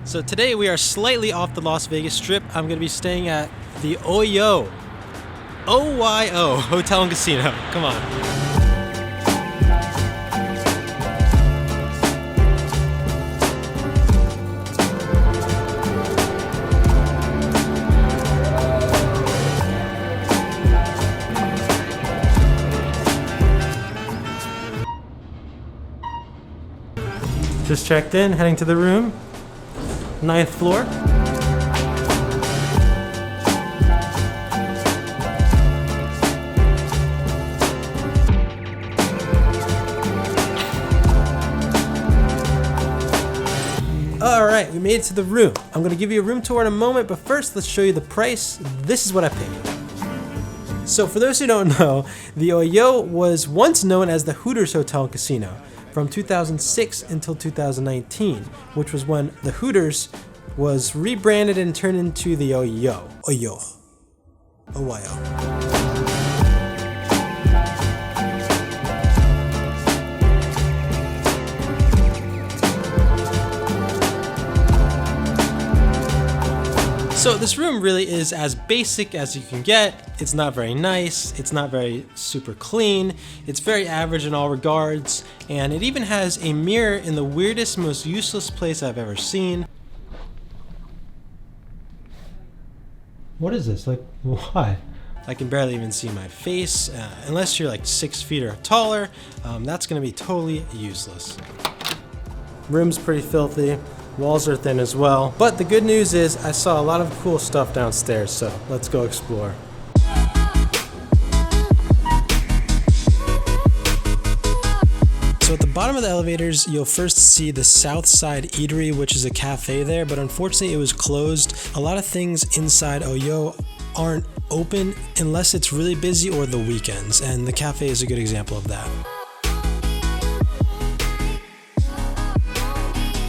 So today we are slightly off the Las Vegas Strip. I'm going to be staying at the OYO Hotel Casino. Come on. Just checked in, heading to the room. 9th floor. Alright, we made it to the room. I'm going to give you a room tour in a moment, but first let's show you the price. This is what I paid. So for those who don't know, the OYO was once known as the Hooters Hotel Casino from 2006 until 2019, which was when the Hooters was rebranded and turned into the OYO. OYO. So this room really is as basic as you can get. It's not very nice, it's not very super clean, it's very average in all regards, and it even has a mirror in the weirdest, most useless place I've ever seen. What is this? Like, why? I can barely even see my face. Unless you're like 6 feet or taller, that's gonna be totally useless. Room's pretty filthy. Walls are thin as well. But the good news is I saw a lot of cool stuff downstairs, so let's go explore. So at the bottom of the elevators, you'll first see the South Side Eatery, which is a cafe there, but unfortunately it was closed. A lot of things inside OYO aren't open unless it's really busy or the weekends, and the cafe is a good example of that.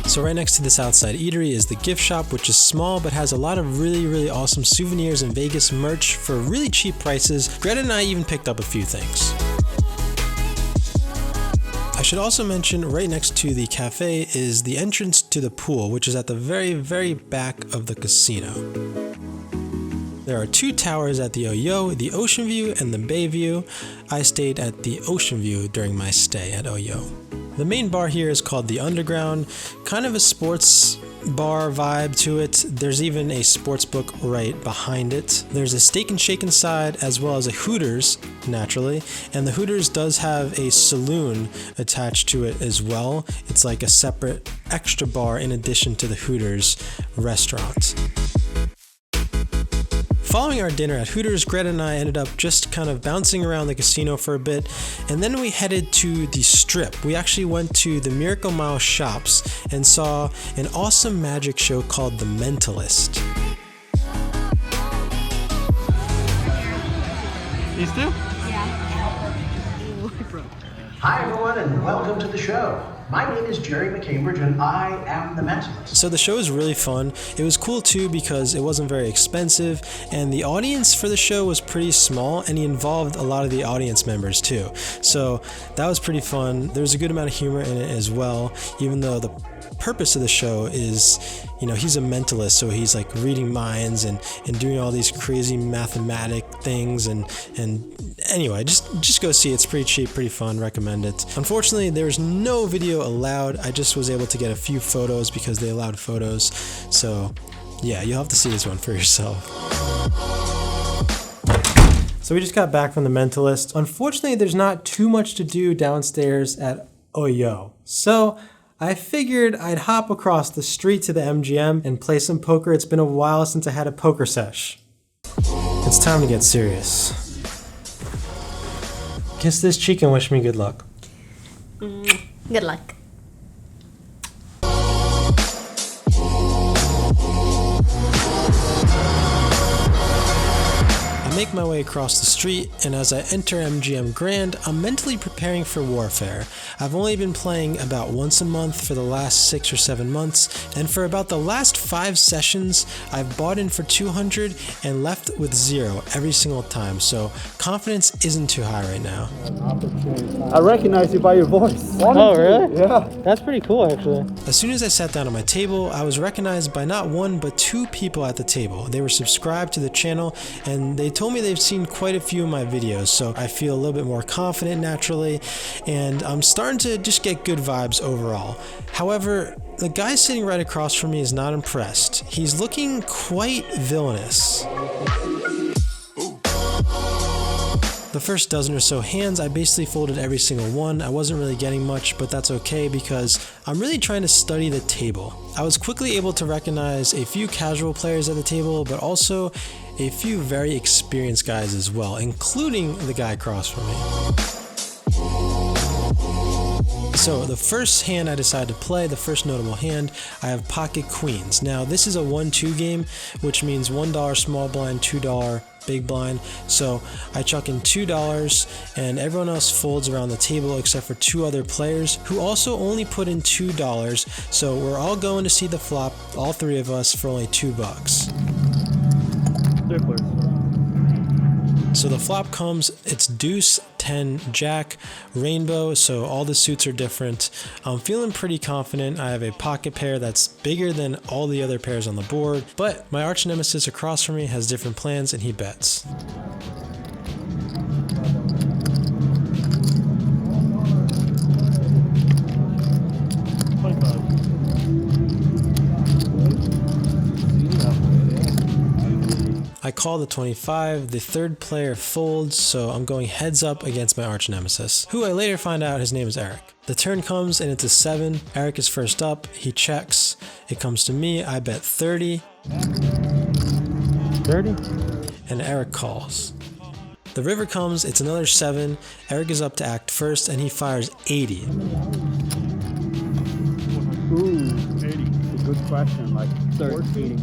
So right next to the Southside Eatery is the gift shop, which is small but has a lot of really awesome souvenirs and Vegas merch for really cheap prices. Greta and I even picked up a few things. I should also mention right next to the cafe is the entrance to the pool, which is at the very back of the casino. There are 2 towers at the OYO, the Ocean View and the Bay View. I stayed at the Ocean View during my stay at OYO. The main bar here is called the Underground, kind of a sports bar vibe to it. There's even a sports book right behind it. There's a Steak and Shake inside, as well as a Hooters, naturally, and the Hooters does have a saloon attached to it as well. It's like a separate extra bar in addition to the Hooters restaurant. Following our dinner at Hooters, Greta and I ended up just kind of bouncing around the casino for a bit, and then we headed to the Strip. We actually went to the Miracle Mile shops and saw an awesome magic show called The Mentalist. These two? Yeah. Hi everyone and welcome to the show. My name is Jerry McCambridge and I am the Mentalist. So the show was really fun. It was cool too because it wasn't very expensive, and the audience for the show was pretty small, and he involved a lot of the audience members too. So that was pretty fun. There was a good amount of humor in it as well, even though the purpose of the show is, he's a mentalist, so he's like reading minds and doing all these crazy mathematic things, and anyway, just go see it. It's pretty cheap, pretty fun, recommend it. Unfortunately, there's no video allowed. I just was able to get a few photos because they allowed photos, so yeah, you'll have to see this one for yourself. So we just got back from the Mentalist. Unfortunately, there's not too much to do downstairs at OYO, so I figured I'd hop across the street to the MGM and play some poker. It's been a while since I had a poker sesh. It's time to get serious. Kiss this cheek and wish me good luck. Good luck. I'm make my way across the street, and as I enter MGM Grand, I'm mentally preparing for warfare. I've only been playing about once a month for the last 6 or 7 months, and for about the last 5 sessions, I've bought in for 200 and left with 0 every single time, so confidence isn't too high right now. I recognize you by your voice. Oh, really? Yeah. That's pretty cool, actually. As soon as I sat down at my table, I was recognized by not one but 2 people at the table. They were subscribed to the channel, and they told me they've seen quite a few of my videos, so I feel a little bit more confident naturally, and I'm starting to just get good vibes overall. However, the guy sitting right across from me is not impressed. He's looking quite villainous. The first dozen or so hands, I basically folded every single one. I wasn't really getting much, but that's okay because I'm really trying to study the table. I was quickly able to recognize a few casual players at the table, but also a few very experienced guys as well, including the guy across from me. So the first hand I decided to play, the first notable hand, I have pocket queens. Now this is a 1-2 game, which means $1 small blind, $2 big blind. So I chuck in $2 and everyone else folds around the table except for 2 other players who also only put in $2. So we're all going to see the flop, all 3 of us, for only $2. So the flop comes, it's deuce, 10, jack, rainbow, so all the suits are different. I'm feeling pretty confident. I have a pocket pair that's bigger than all the other pairs on the board, but my arch nemesis across from me has different plans and he bets. I call the 25, the third player folds, so I'm going heads up against my arch nemesis, who I later find out his name is Eric. The turn comes and it's a 7, Eric is first up, he checks, it comes to me, I bet 30. 30? And Eric calls. The river comes, it's another 7, Eric is up to act first and he fires 80. Ooh, 80. It's a good question, like 13.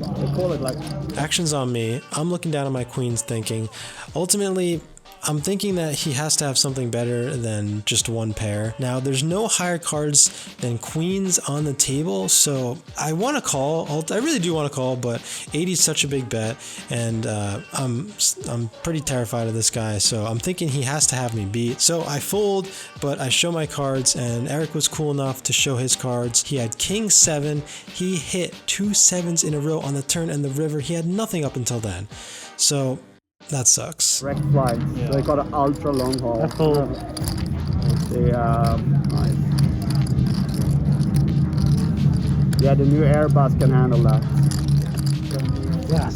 They call it like... Action's on me. I'm looking down at my queens thinking, ultimately, I'm thinking that he has to have something better than just one pair. Now, there's no higher cards than queens on the table, so I want to call. I really do want to call, but 80 is such a big bet, and I'm pretty terrified of this guy, so I'm thinking he has to have me beat. So I fold, but I show my cards, and Eric was cool enough to show his cards. He had king 7. He hit 2 7s in a row on the turn and the river. He had nothing up until then. So that sucks. Direct flight. Yeah. They got an ultra long haul. That's cool. Nice. Yeah, the new Airbus can handle that. Yes.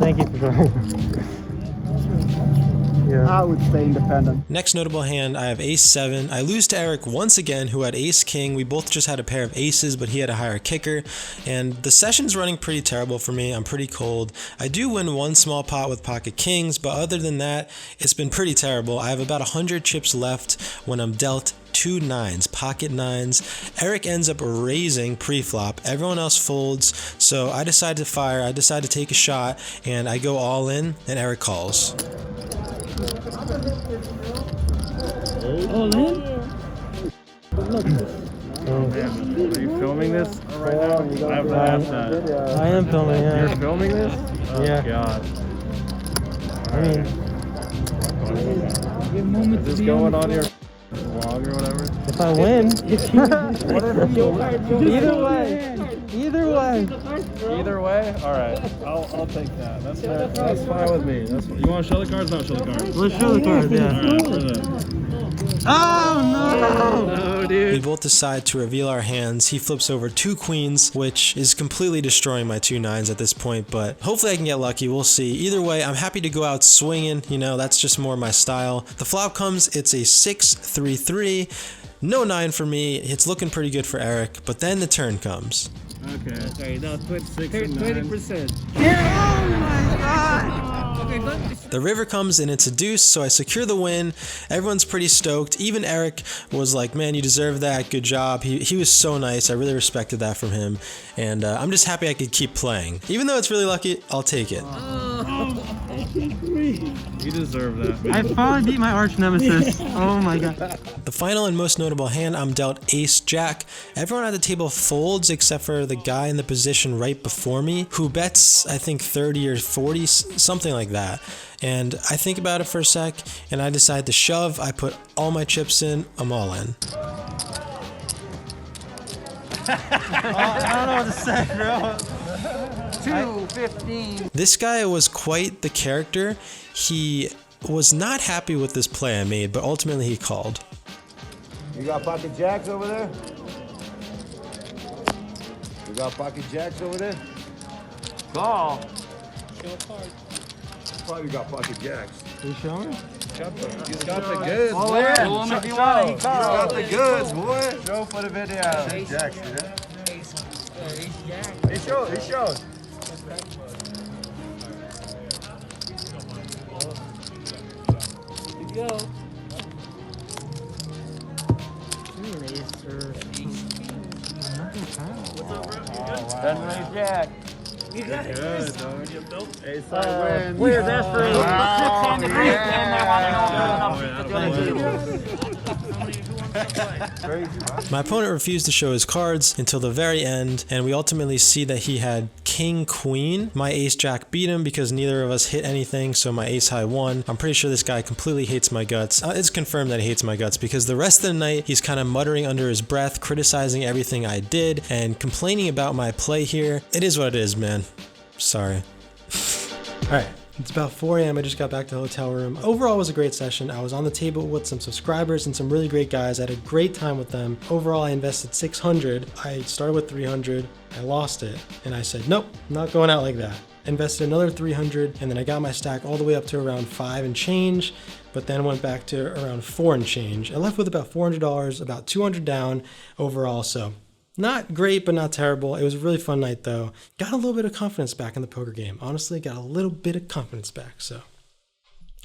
Thank you for trying. Yeah. I would stay independent. Next notable hand, I have ace 7. I lose to Eric once again, who had ace king. We both just had a pair of aces, but he had a higher kicker. And the session's running pretty terrible for me. I'm pretty cold. I do win one small pot with pocket kings, but other than that, it's been pretty terrible. I have about 100 chips left when I'm dealt 2 9s, pocket 9s. Eric ends up raising pre-flop. Everyone else folds, so I decide to fire. I decide to take a shot, and I go all in, and Eric calls. All in? Are you filming this right now? I have to ask that. I am filming, yeah. You're filming this? Oh, Yeah. God. I mean, Is this going on your vlog or whatever? if I win, either way. Either way? Alright. I'll take that. That's fine with me. You want to show the cards? Not show the cards. Let's show the cards, yeah. Oh, no, dude. We both decide to reveal our hands. He flips over 2 queens, which is completely destroying my 2 9s at this point, but hopefully I can get lucky. We'll see. Either way, I'm happy to go out swinging. You know, that's just more my style. The flop comes, it's a 6 3 3. No 9 for me. It's looking pretty good for Eric, but then the turn comes. Okay, now 20%. The river comes and it's a deuce, so I secure the win. Everyone's pretty stoked. Even Eric was like, man, you deserve that. Good job. He was so nice. I really respected that from him. And I'm just happy I could keep playing. Even though it's really lucky, I'll take it. me. You deserve that. I finally beat my arch nemesis. Oh my god. The final and most notable hand, I'm dealt Ace Jack. Everyone at the table folds except for the guy in the position right before me, who bets, I think, 30 or 40, something like that. And I think about it for a sec, and I decide to shove. I put all my chips in, I'm all in. I don't know what to say, bro. 215. This guy was quite the character. He was not happy with this play I made, but ultimately he called. You got pocket jacks over there? You got pocket jacks over there? Call. Probably got pocket jacks. You showing? He's got the goods, Oh, boy. yeah. Show him if you want. He He's got called. the goods, boy. Show for the video. Jacks, He showed. He showed. Go. Doesn't raise jack. You got it. Good, dog. Where's that for? My opponent refused to show his cards until the very end, and we ultimately see that he had King Queen. My Ace Jack beat him because neither of us hit anything, so my Ace High won. I'm pretty sure this guy completely hates my guts. It's confirmed that he hates my guts because the rest of the night he's kind of muttering under his breath, criticizing everything I did, and complaining about my play here. It is what it is, man. Sorry. Alright. It's about 4 a.m. I just got back to the hotel room. Overall, it was a great session. I was on the table with some subscribers and some really great guys. I had a great time with them. Overall, I invested 600. I started with 300. I lost it. And I said, nope, not going out like that. Invested another 300. And then I got my stack all the way up to around 5 and change, but then went back to around 4 and change. I left with about $400, about 200 down overall. So not great, but not terrible. It was a really fun night though. Got a little bit of confidence back in the poker game. Honestly, got a little bit of confidence back, so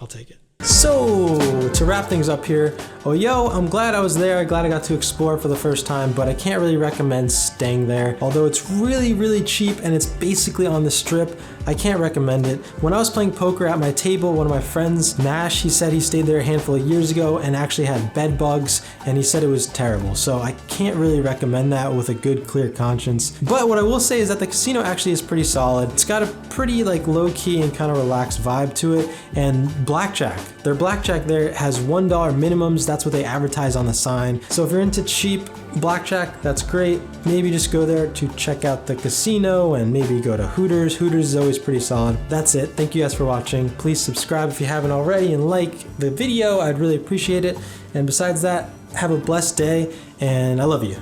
I'll take it. So, to wrap things up here, OYO, I'm glad I was there. Glad I got to explore for the first time, but I can't really recommend staying there. Although it's really, really cheap and it's basically on the strip, I can't recommend it. When I was playing poker at my table, one of my friends, Nash, he said he stayed there a handful of years ago and actually had bed bugs, and he said it was terrible. So I can't really recommend that with a good, clear conscience. But what I will say is that the casino actually is pretty solid. It's got a pretty low-key and kind of relaxed vibe to it, and blackjack. Their blackjack there has $1 minimums. That's what they advertise on the sign. So if you're into cheap blackjack, that's great. Maybe just go there to check out the casino and maybe go to Hooters. Hooters is always pretty solid. That's it. Thank you guys for watching. Please subscribe if you haven't already and like the video. I'd really appreciate it. And besides that, have a blessed day and I love you.